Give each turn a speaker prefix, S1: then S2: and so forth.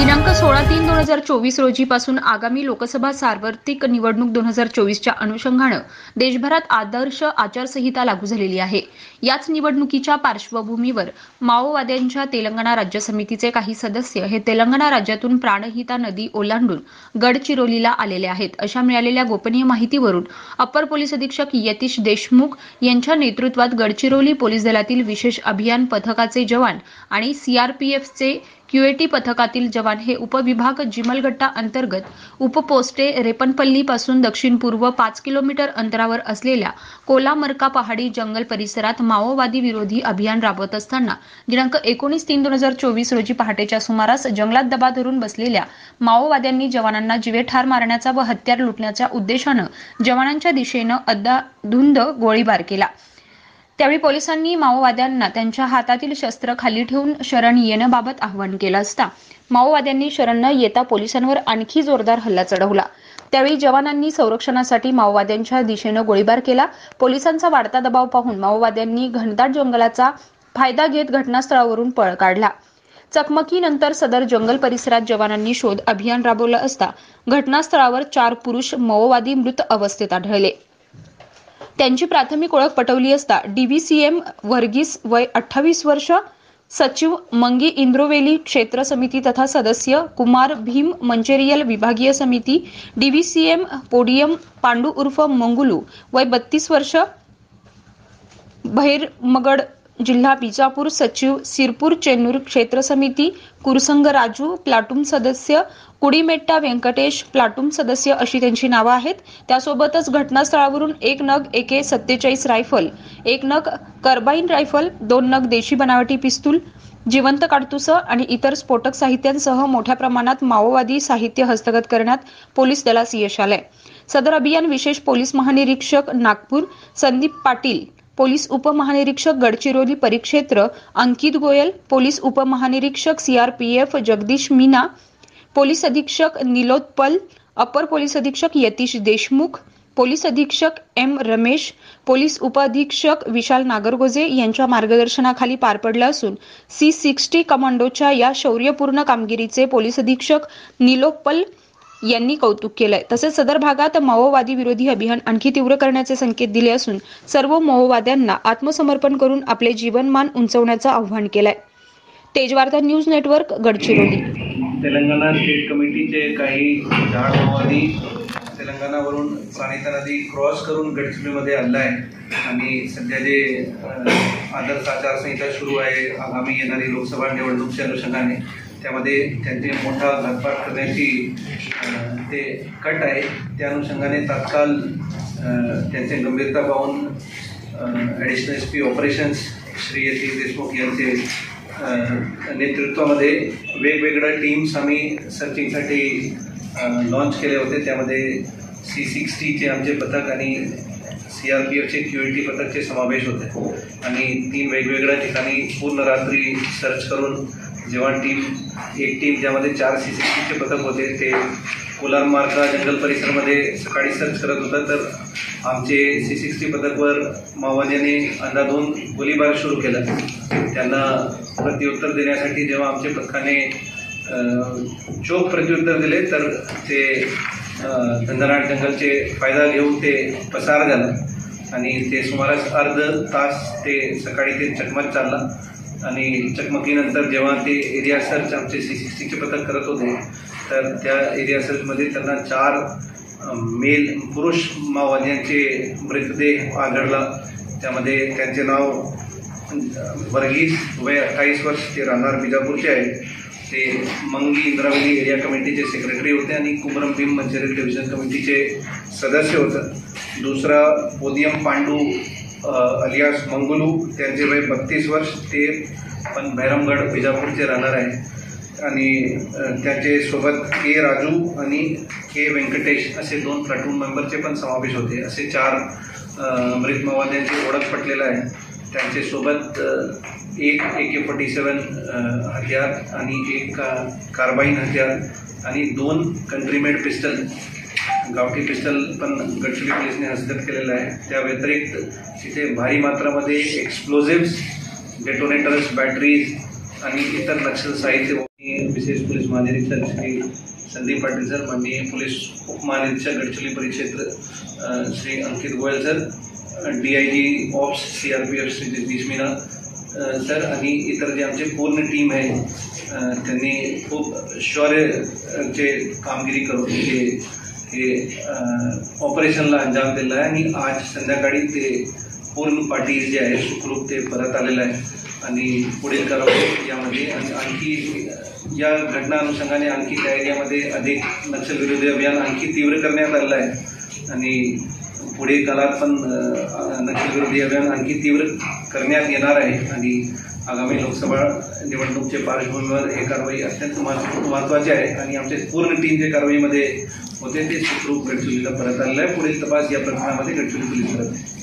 S1: दिनांक 16/3/2024 रोजीपासून आगामी लोकसभा सार्वत्रिक निवडणूक 2024च्या अनुषंगाने देशभरात आदर्श आचारसंहिता लागू झालेली आहे। याच निवडणुकीच्या पार्श्वभूमीवर माओवाद्यांच्या तेलंगणा राज्य समितीचे काही सदस्य हे तेलंगणा राज्यातून प्राणहिता नदी ओलांडून गडचिरोलीला आलेले आहेत, अशा मिळालेल्या गोपनीय माहितीवरून अपर पोलीस अधीक्षक यतीश देशमुख यांच्या नेतृत्वात गडचिरोली पोलीस दलातील विशेष अभियान पथकाचे जवान आणि सीआरपीएफचे क्यूएटी पथकातील जवान हे उपविभाग जिमलगट्टा अंतर्गत उपपोस्टे रेपनपल्ली पासून दक्षिण पूर्व 5 किलोमीटर अंतरावर असलेल्या कोलामरका पहाडी जंगल परिसरात माओवादी विरोधी अभियान राबवत असताना दिनांक 19/3/2024 रोजी पहाटेच्या सुमारास जंगलात दबा धरून बसलेल्या माओवाद्यांनी जवानांना जीवेठार मारण्याचा व हत्यार लुटण्याच्या उद्देशाने जवानांच्या दिशेने अंधाधुंद गोळीबार केला। त्यावेळी पोलिसांनी माओवाद्यांना त्यांच्या हातातील शस्त्र खाली ठेवून शरण येण्याबाबत आवाहन केलं असता माओवाद्यांनी शरण न येता पोलिसांवर आणखी जोरदार हल्ला चढवला। त्यावेळी जवानांनी संरक्षणासाठी माओवाद्यांच्या दिशेने गोळीबार केला। पोलिसांचा वाढता दबाव पाहून माओवाद्यांनी घनदाट जंगलाचा फायदा घेत घटनास्थळावरून पळ काढला। चकमकीनंतर सदर जंगल परिसरात जवानांनी शोध अभियान राबवलं असता घटनास्थळावर 4 पुरुष माओवादी मृत अवस्थेत आढळले। त्यांची प्राथमिक ओळख पटवली असता डीव्हीसीएम वर्गीस वय 28 वर्ष, सचिव मंगी इंद्रोवेली क्षेत्र समिती तथा सदस्य कुमार भीम मंचेरियल विभागीय समिती, डीव्हीसीएम पोडियम पांडू उर्फ मंगुलू वय 32 वर्ष, भैरमगड जिल्हा बिजापूर, सचिव सिरपूर चेन्नूर क्षेत्र समिती, कुरसंग राजू प्लाटून सदस्य, कुडीमेट्टा व्यंकटेश प्लाटून सदस्य अशी त्यांची नावं आहेत। त्यासोबतच घटनास्थळावरून 1 नग AK-47 रायफल, 1 नग कार्बाइन रायफल, 2 नग देशी बनावटी पिस्तूल, जिवंत काडतुसं आणि इतर स्फोटक साहित्यांसह मोठ्या प्रमाणात माओवादी साहित्य हस्तगत करण्यात पोलीस दलास यश आलंय। सदर अभियान विशेष पोलीस महानिरीक्षक नागपूर संदीप पाटील, पोलीस उपमहानिरीक्षक गडचिरोली परिक्षेत्र अंकित गोयल, पोलीस उपमहानिरीक्षक सीआरपीएफ जगदीश मीना, पोलीस अधीक्षक निलोत्पल, अपर पोलीस अधीक्षक यतीश देशमुख, पोलीस अधीक्षक एम रमेश, पोलीस उपअधीक्षक विशाल नागरगोजे यांच्या मार्गदर्शनाखाली पार पडलं असून C60 कमांडोच्या या शौर्यपूर्ण कामगिरीचे पोलीस अधीक्षक निलोत्पल यांनी कौतुक केलंय। तसेच सदर भागात माओवादी विरोधी अभियान आणखी तीव्र करण्याचे संकेत दिले असून सर्व माओवाद्यांना आत्मसमर्पण करून आपले जीवनमान उंचवण्याचं आवाहन केलंय। Tejvarta news network, Gadchiroli.
S2: Telangana state कमिटीचे काही जाड माओवादी तेलंगणावरून प्राणहिता नदी क्रॉस करून गडचिरोलीमध्ये आला आहे आणि सध्या जे आदर्श आचारसंहिता सुरू आहे आगामी येणारी लोकसभा निवडणुकीच्या अनुषंगाने त्यामध्ये त्यांचे मोठा घातपात करण्याची ते कट आहे। त्या अनुषंगाने तात्काळ त्यांचे गंभीरता पाहून additional SP operations Shri Yatish Deshmukh यांचे नेतृत्वामध्ये वेगवेगळ्या टीम्स आम्ही सर्चिंगसाठी लॉन्च केले होते। त्यामध्ये C60चे आमचे पथक आणि CRPFचे QAT पथकचे समावेश होते आणि 3 वेगवेगळ्या ठिकाणी पूर्ण रात्री सर्च करून जेव्हा एक टीम ज्यामध्ये 4 C60चे पथक होते ते कोलारमार्का जंगल परिसरामध्ये सकाळी सर्च करत होता, तर आमचे C60 पथकवर माओवाद्यांनी अंधाधुंद गोळीबार सुरू केला। त्यांना प्रत्युत्तर देण्यासाठी जेव्हा आमच्या पथकाने चोख प्रत्युत्तर दिले तर ते घनदाट जंगलचे फायदा घेऊन ते पसार झाला आणि ते सुमारास अर्ध तास ते सकाळी ते चकमक चालला आणि चकमकीनंतर जेव्हा ते एरिया सर्च आमचे C60चे पथक करत होते तर त्या एरिया सर्चमध्ये त्यांना 4 मेल पुरुष माओवाद्यांचे मृतदेह आढळला। त्यामध्ये त्यांचे नाव वर्गीस वय 28 वर्ष, ते राहणार बिजापूरचे आहे, ते मंगी इंद्रावेली एरिया कमिटीचे सेक्रेटरी होते आणि कुमरम भीम मंचेरियल डिव्हिजन कमिटीचे सदस्य होते। दुसरा पोडियम पांडू अलियास मंगुलू, त्यांचे वय 32 वर्ष, ते पण भैरमगड बिजापूरचे राहणार आहे आणि त्याचे सोबत K राजू आणि K व्यंकटेश असे 2 प्लाटून मेंबरचे पण समावेश होते। असे 4 मृत माओवाद्यांची ओळख पटलेला आहे। त्यांचे सोबत 1 AK-47 हथियार आणि 1 कार्बाइन हथियार आणि 2 कंट्रीमेड पिस्टल गावठी पिस्टल पण गडचिरोली पोलिसने हस्तगत केलेला आहे। त्या व्यतिरिक्त तिथे भारी मात्रामध्ये एक्सप्लोजिव्स, डेटोनेटर्स, बॅटरीज आणि इतर नक्षल साहित्य विशेष पोलीस महानिरीक्षक श्री संदीप पाटील सर, माननीय पोलीस उपमहानिरीक्षक गडचिरोली परिक्षेत्र Shri Ankit Goyal sir, DIG ops CRPF Shri Jagdish Meena sir आणि इतर जे आमचे पूर्ण टीम आहे त्यांनी खूप शौर्याचे कामगिरी करून हे ऑपरेशनला अंजाम दिला आहे आणि आज संध्याकाळी ते पूर्ण पार्टी जे आहे सुखरूप ते परत आलेलं आहे आणि पुढील कारवाई यामध्ये आणखी या घटना अनुषंगाने आणखी त्या एरियामध्ये अधिक नक्षलविरोधी अभियान आणखी तीव्र करण्यात आलेलं आहे आणि पुढील काळात पण नक्षलविरोधी अभियान आणखी तीव्र करण्यात येणार आहे आणि आगामी लोकसभा निवडणूकच्या पार्श्वभूमीवर हे कारवाई अत्यंत महत्त्वाची आहे आणि आमचे पूर्ण टीम जे कारवाईमध्ये होते ते सुखरूप गडचिरोलीला परत आलेलं आहे. पुढील तपास या प्रकरणामध्ये गडचिरोली पोलीस करत आहे.